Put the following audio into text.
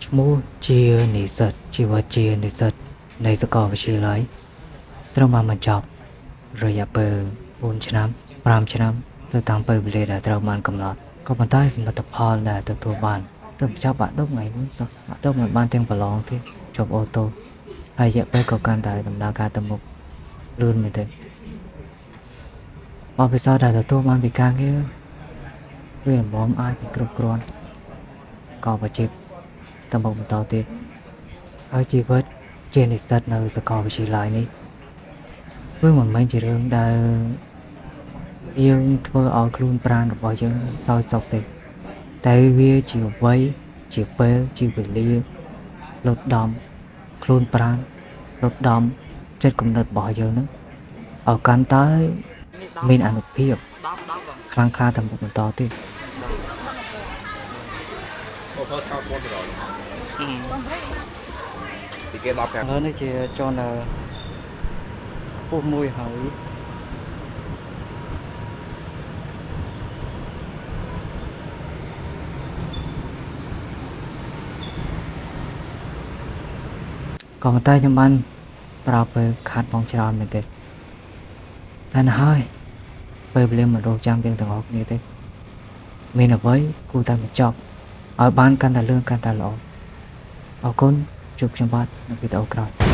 ឈ្មោះជានិស្សិតជីវិតជានិស្សិតនៃសាកលវិទ្យាល័យត្រូវបានបញ្ចប់រយៈពេល4ឆ្នាំ5ឆ្នាំទៅតាមពេលវេលាដែលត្រូវបានកំណត់ក៏ប៉ុន្តែសមិទ្ធផលដែលទទួលបានទើបចាប់បាក់ឌុបថ្ងៃនេះសោះបាក់ឌុបមិនបានទាំងប្រឡងទេជាប់អូតូហើយរយៈពេលក៏កាន់តែដំណើរការទៅមុខលឿនមែនទេបបិសោដែលទទួលបានពីការងារវាល្មមអាចពីគ្រប់គ្រាន់ក៏បច្ចេកទៅមុខបន្តទៀតហើយជីវិតជានិស្សិតនៅសាកលវិទ្យាល័យនេះវាមិនមែនជារឿងដែលយើងធ្វើឲ្យខ្លួនប្រាណរបស់យើងសោយសុខទេតែវាជាវ័យជាពេលជាវេលាលត់ដំខ្លួនប្រាណលត់ដំចិត្តគំនិតរបស់យើងនឹងឲ្យកាន់តែមានអានុភាពខ្លាំងក្លាទៅមុខបន្តទៀត Thôi thao con rồi. Thì cái lọc ឥឡូវនេះជាចនខ្ពស់មួយហើយក៏ប៉ុន្តែខ្ញុំបានប្រើពេលខាត់បងច្រើនមែនទេតែណាហើយពេលវេលាមិនរងចាំយើងទាំងអស់គ្នាទេមានអ្វីគួរតែបញ្ចប់ឲ្យបានកាន់តែលឿនកាន់តែល្អអរគុណជួបខ្ញុំបាទនៅវីដេអូក្រោយ